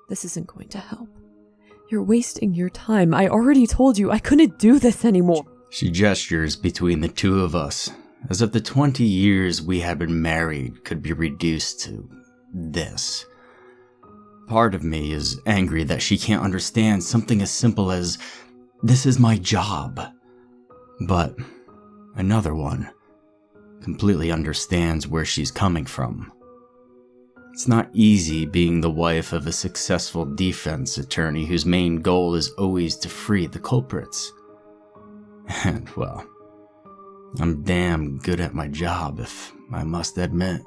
This isn't going to help. You're wasting your time. I already told you I couldn't do this anymore. She gestures between the two of us, as if the 20 years we had been married could be reduced to this. Part of me is angry that she can't understand something as simple as, this is my job. But another one completely understands where she's coming from. It's not easy being the wife of a successful defense attorney whose main goal is always to free the culprits. And, well, I'm damn good at my job, if I must admit.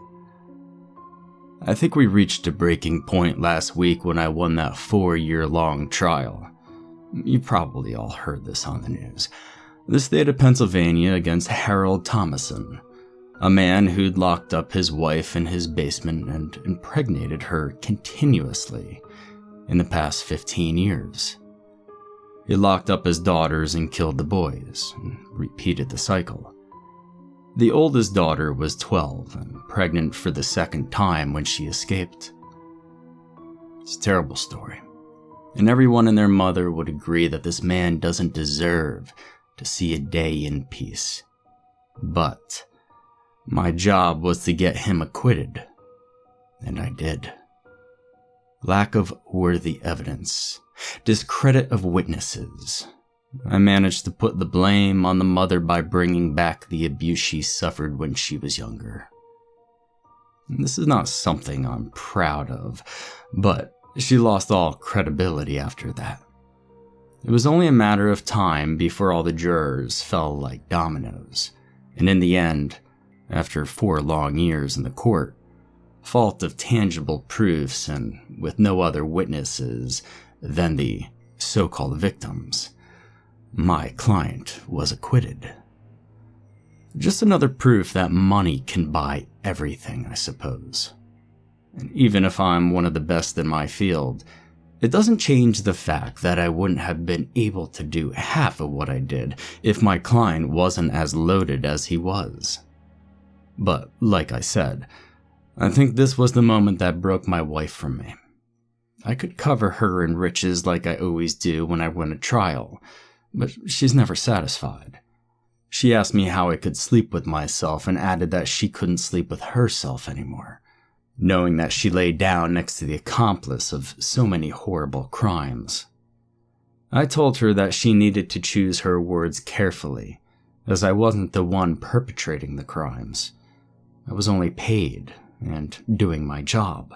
I think we reached a breaking point last week when I won that 4-year-long trial. You probably all heard this on the news. The state of Pennsylvania against Harold Thomason, a man who'd locked up his wife in his basement and impregnated her continuously in the past 15 years. He locked up his daughters and killed the boys, and repeated the cycle. The oldest daughter was 12 and pregnant for the second time when she escaped. It's a terrible story, and everyone and their mother would agree that this man doesn't deserve to see a day in peace. But my job was to get him acquitted, and I did. Lack of worthy evidence, discredit of witnesses. I managed to put the blame on the mother by bringing back the abuse she suffered when she was younger. This is not something I'm proud of, but she lost all credibility after that. It was only a matter of time before all the jurors fell like dominoes, and in the end, after 4 long years in the court, fault of tangible proofs and with no other witnesses than the so-called victims, my client was acquitted. Just another proof that money can buy everything, I suppose. And even if I'm one of the best in my field, it doesn't change the fact that I wouldn't have been able to do half of what I did if my client wasn't as loaded as he was. But, like I said, I think this was the moment that broke my wife from me. I could cover her in riches like I always do when I win a trial, but she's never satisfied. She asked me how I could sleep with myself and added that she couldn't sleep with herself anymore, knowing that she lay down next to the accomplice of so many horrible crimes. I told her that she needed to choose her words carefully, as I wasn't the one perpetrating the crimes. I was only paid and doing my job.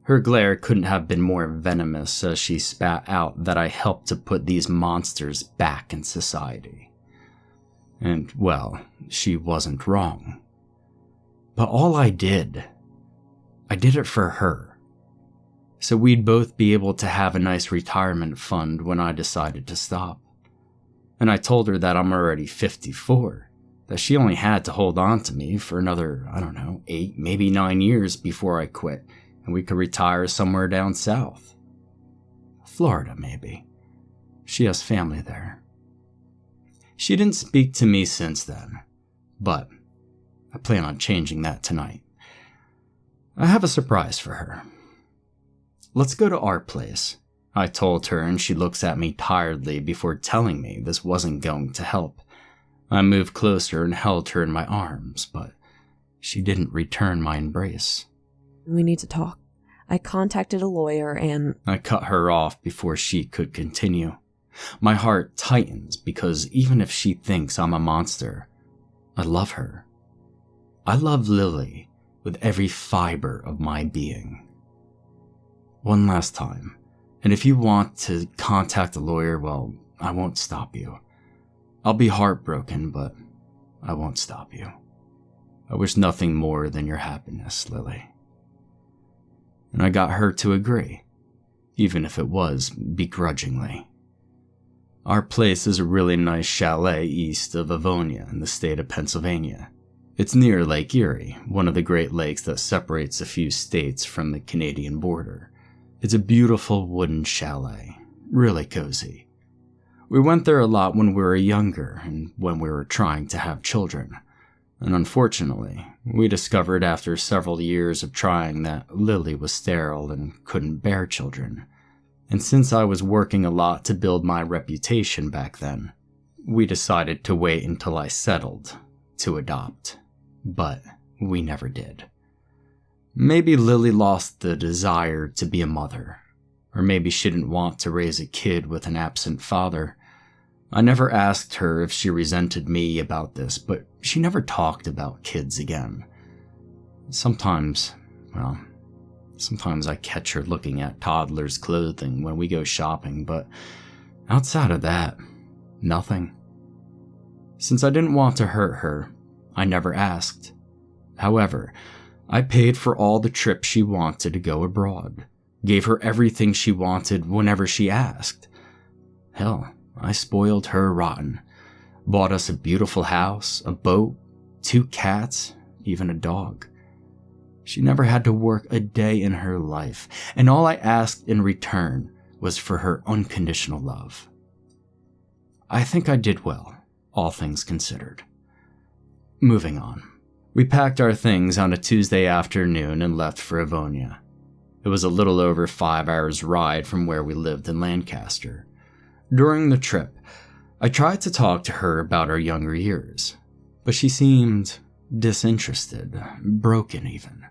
Her glare couldn't have been more venomous as she spat out that I helped to put these monsters back in society. And, well, she wasn't wrong. But all I did it for her. So we'd both be able to have a nice retirement fund when I decided to stop. And I told her that I'm already 54, that she only had to hold on to me for another, 8, maybe 9 years before I quit, and we could retire somewhere down south. Florida, maybe. She has family there. She didn't speak to me since then, but I plan on changing that tonight. I have a surprise for her. Let's go to our place, I told her, and she looks at me tiredly before telling me this wasn't going to help. I moved closer and held her in my arms, but she didn't return my embrace. We need to talk. I contacted a lawyer and... I cut her off before she could continue. My heart tightens because even if she thinks I'm a monster, I love her. I love Lilli with every fiber of my being. One last time, and if you want to contact a lawyer, well, I won't stop you. I'll be heartbroken, but I won't stop you. I wish nothing more than your happiness, Lilli. And I got her to agree, even if it was begrudgingly. Our place is a really nice chalet east of Avonia in the state of Pennsylvania. It's near Lake Erie, one of the Great Lakes that separates a few states from the Canadian border. It's a beautiful wooden chalet, really cozy. We went there a lot when we were younger and when we were trying to have children. And unfortunately, we discovered after several years of trying that Lilli was sterile and couldn't bear children. And since I was working a lot to build my reputation back then, we decided to wait until I settled to adopt. But we never did. Maybe Lilli lost the desire to be a mother, or maybe she didn't want to raise a kid with an absent father. I never asked her if she resented me about this, but she never talked about kids again. Sometimes I catch her looking at toddlers' clothing when we go shopping, but outside of that, nothing. Since I didn't want to hurt her, I never asked. However, I paid for all the trips she wanted to go abroad, gave her everything she wanted whenever she asked. Hell, I spoiled her rotten, bought us a beautiful house, a boat, 2 cats, even a dog. She never had to work a day in her life, and all I asked in return was for her unconditional love. I think I did well, all things considered. Moving on. We packed our things on a Tuesday afternoon and left for Avonia. It was a little over 5 hours' ride from where we lived in Lancaster. During the trip, I tried to talk to her about our younger years, but she seemed disinterested, broken even.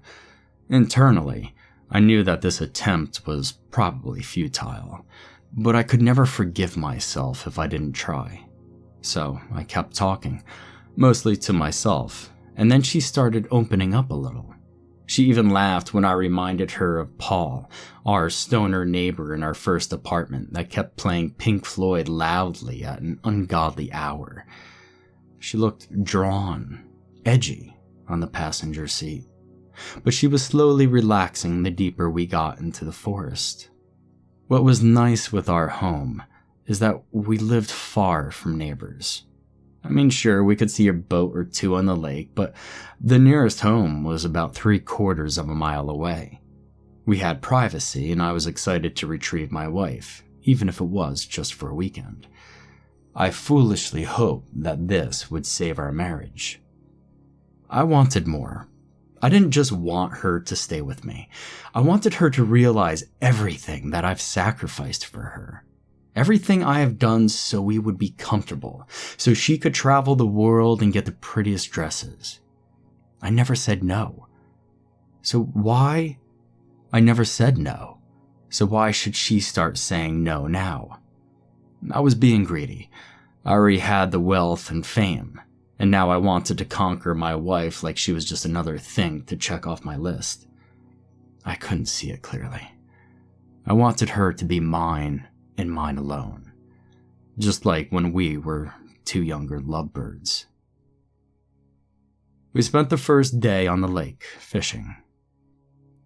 Internally, I knew that this attempt was probably futile, but I could never forgive myself if I didn't try. So I kept talking, mostly to myself, and then she started opening up a little. She even laughed when I reminded her of Paul, our stoner neighbor in our first apartment that kept playing Pink Floyd loudly at an ungodly hour. She looked drawn, edgy on the passenger seat, but she was slowly relaxing the deeper we got into the forest. What was nice with our home is that we lived far from neighbors. I mean, sure, we could see a boat or 2 on the lake, but the nearest home was about 3/4 of a mile away. We had privacy, and I was excited to retrieve my wife, even if it was just for a weekend. I foolishly hoped that this would save our marriage. I wanted more. I didn't just want her to stay with me. I wanted her to realize everything that I've sacrificed for her. Everything I have done so we would be comfortable, so she could travel the world and get the prettiest dresses. I never said no. I never said no. So why should she start saying no now? I was being greedy. I already had the wealth and fame, and now I wanted to conquer my wife like she was just another thing to check off my list. I couldn't see it clearly. I wanted her to be mine and mine alone, just like when we were 2 younger lovebirds. We spent the first day on the lake, fishing.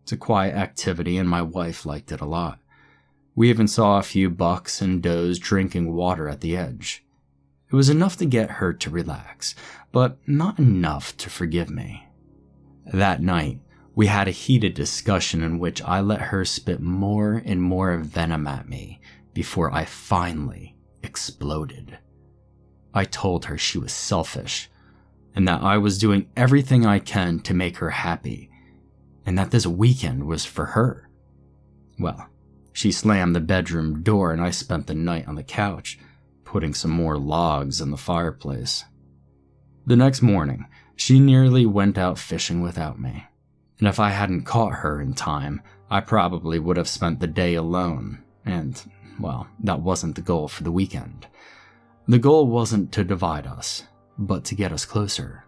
It's a quiet activity and my wife liked it a lot. We even saw a few bucks and does drinking water at the edge. It was enough to get her to relax, but not enough to forgive me. That night, we had a heated discussion in which I let her spit more and more venom at me before I finally exploded. I told her she was selfish, and that I was doing everything I can to make her happy, and that this weekend was for her. Well, she slammed the bedroom door and I spent the night on the couch, putting some more logs in the fireplace. The next morning, she nearly went out fishing without me, and if I hadn't caught her in time, I probably would have spent the day alone, and well, that wasn't the goal for the weekend. The goal wasn't to divide us, but to get us closer.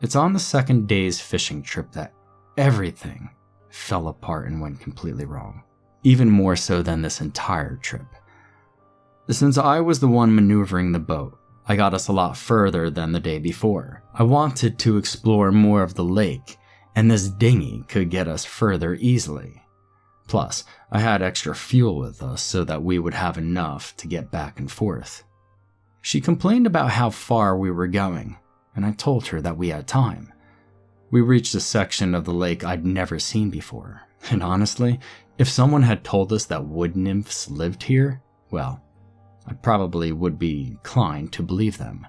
It's on the second day's fishing trip that everything fell apart and went completely wrong, even more so than this entire trip. Since I was the one maneuvering the boat, I got us a lot further than the day before. I wanted to explore more of the lake, and this dinghy could get us further easily. Plus, I had extra fuel with us so that we would have enough to get back and forth. She complained about how far we were going, and I told her that we had time. We reached a section of the lake I'd never seen before, and honestly, if someone had told us that wood nymphs lived here, well, I probably would be inclined to believe them.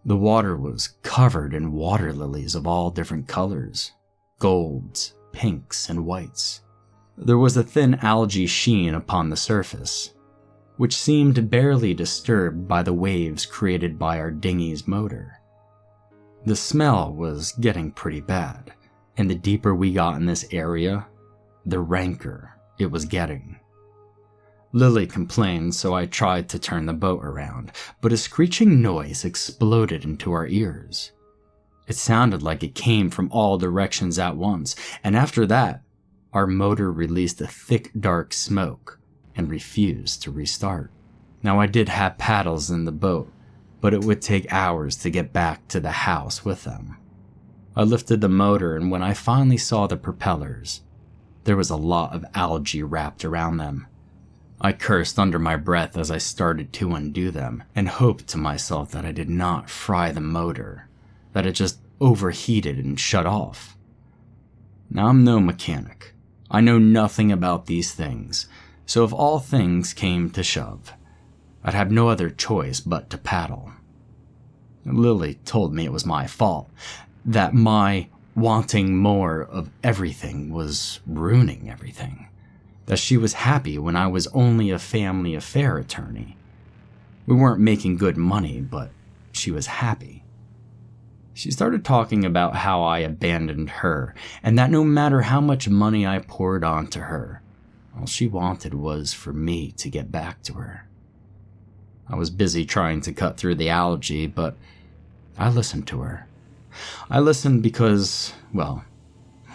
The water was covered in water lilies of all different colors, golds, pinks, and whites. There was a thin algae sheen upon the surface, which seemed barely disturbed by the waves created by our dinghy's motor. The smell was getting pretty bad, and the deeper we got in this area, the ranker it was getting. Lilli complained, so I tried to turn the boat around, but a screeching noise exploded into our ears. It sounded like it came from all directions at once, and after that, our motor released a thick, dark smoke and refused to restart. Now, I did have paddles in the boat, but it would take hours to get back to the house with them. I lifted the motor, and when I finally saw the propellers, there was a lot of algae wrapped around them. I cursed under my breath as I started to undo them, and hoped to myself that I did not fry the motor, that it just overheated and shut off. Now, I'm no mechanic. I know nothing about these things, so if all things came to shove, I'd have no other choice but to paddle. Lilli told me it was my fault, that my wanting more of everything was ruining everything, that she was happy when I was only a family affair attorney. We weren't making good money, but she was happy. She started talking about how I abandoned her, and that no matter how much money I poured onto her, all she wanted was for me to get back to her. I was busy trying to cut through the algae, but I listened to her. I listened because, well,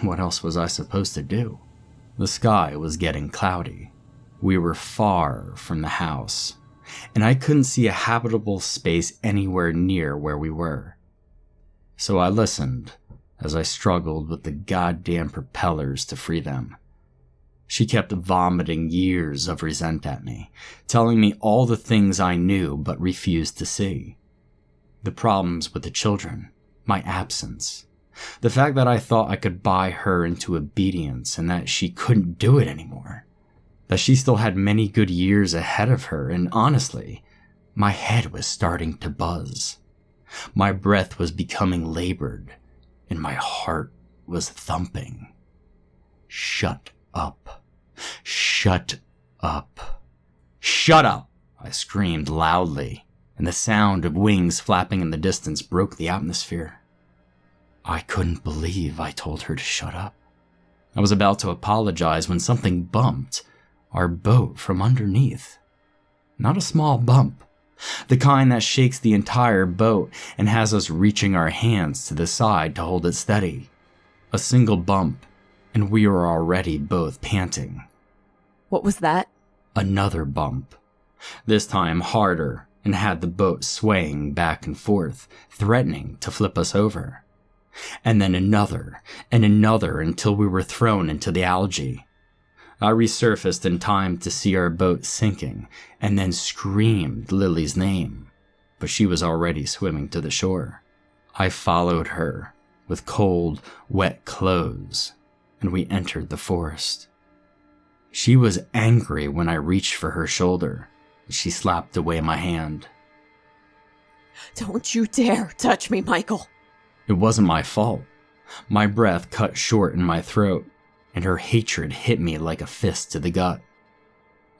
what else was I supposed to do? The sky was getting cloudy. We were far from the house, and I couldn't see a habitable space anywhere near where we were. So I listened as I struggled with the goddamn propellers to free them. She kept vomiting years of resent at me, telling me all the things I knew but refused to see. The problems with the children, my absence, the fact that I thought I could buy her into obedience and that she couldn't do it anymore, that she still had many good years ahead of her, and honestly, my head was starting to buzz. My breath was becoming labored, and my heart was thumping. Shut up. Shut up. Shut up! I screamed loudly, and the sound of wings flapping in the distance broke the atmosphere. I couldn't believe I told her to shut up. I was about to apologize when something bumped our boat from underneath. Not a small bump, the kind that shakes the entire boat and has us reaching our hands to the side to hold it steady. A single bump, and we were already both panting. What was that? Another bump, this time harder, and had the boat swaying back and forth, threatening to flip us over. And then another, and another, until we were thrown into the algae. I resurfaced in time to see our boat sinking, and then screamed Lilli's name, but she was already swimming to the shore. I followed her with cold, wet clothes, and we entered the forest. She was angry when I reached for her shoulder. She slapped away my hand. Don't you dare touch me, Michael. It wasn't my fault. My breath cut short in my throat, and her hatred hit me like a fist to the gut.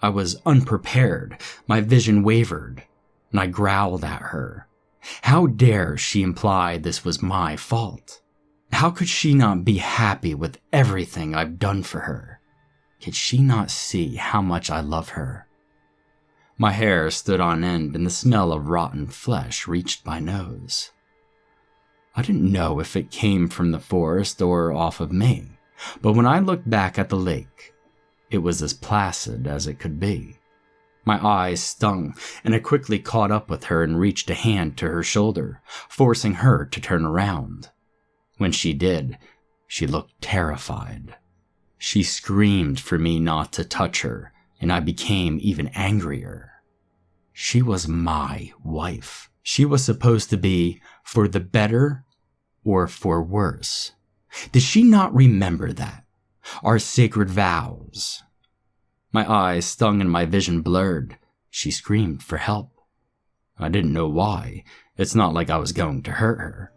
I was unprepared, my vision wavered, and I growled at her. How dare she imply this was my fault? How could she not be happy with everything I've done for her? Could she not see how much I love her? My hair stood on end, and the smell of rotten flesh reached my nose. I didn't know if it came from the forest or off of me, but when I looked back at the lake, it was as placid as it could be. My eyes stung, and I quickly caught up with her and reached a hand to her shoulder, forcing her to turn around. When she did, she looked terrified. She screamed for me not to touch her, and I became even angrier. She was my wife. She was supposed to be for the better or for worse. Did she not remember that? Our sacred vows. My eyes stung and my vision blurred. She screamed for help. I didn't know why. It's not like I was going to hurt her.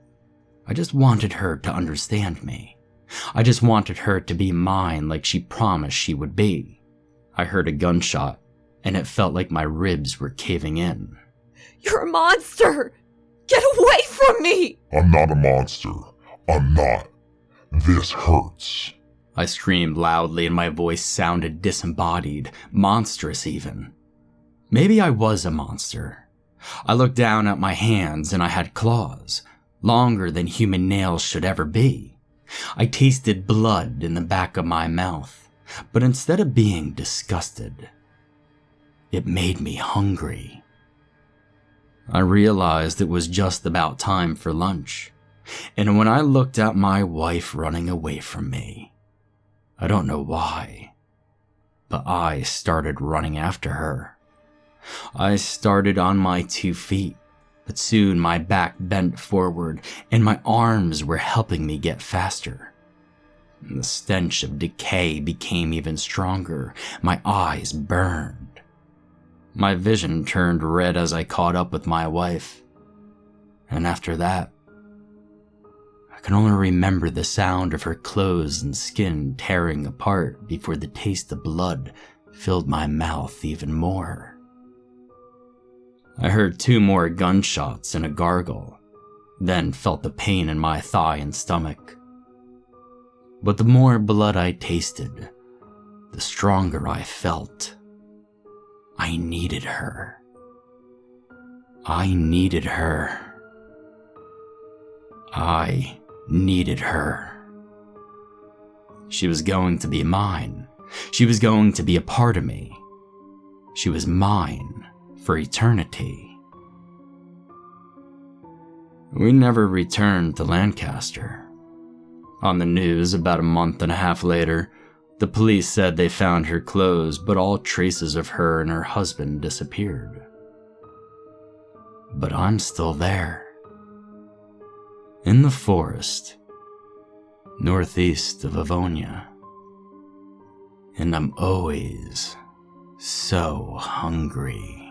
I just wanted her to understand me. I just wanted her to be mine like she promised she would be. I heard a gunshot, and it felt like my ribs were caving in. You're a monster! Get away from me! I'm not a monster. I'm not. This hurts. I screamed loudly and my voice sounded disembodied, monstrous even. Maybe I was a monster. I looked down at my hands and I had claws, longer than human nails should ever be. I tasted blood in the back of my mouth, but instead of being disgusted, it made me hungry. I realized it was just about time for lunch, and when I looked at my wife running away from me, I don't know why, but I started running after her. I started on my 2 feet, but soon my back bent forward and my arms were helping me get faster. The stench of decay became even stronger. My eyes burned. My vision turned red as I caught up with my wife. And after that, I can only remember the sound of her clothes and skin tearing apart before the taste of blood filled my mouth even more. I heard 2 more gunshots and a gargle, then felt the pain in my thigh and stomach. But the more blood I tasted, the stronger I felt. I needed her. I needed her. I needed her. She was going to be mine. She was going to be a part of me. She was mine for eternity. We never returned to Lancaster. On the news about a month and a half later, the police said they found her clothes, but all traces of her and her husband disappeared. But I'm still there. In the forest, northeast of Avonia. And I'm always so hungry.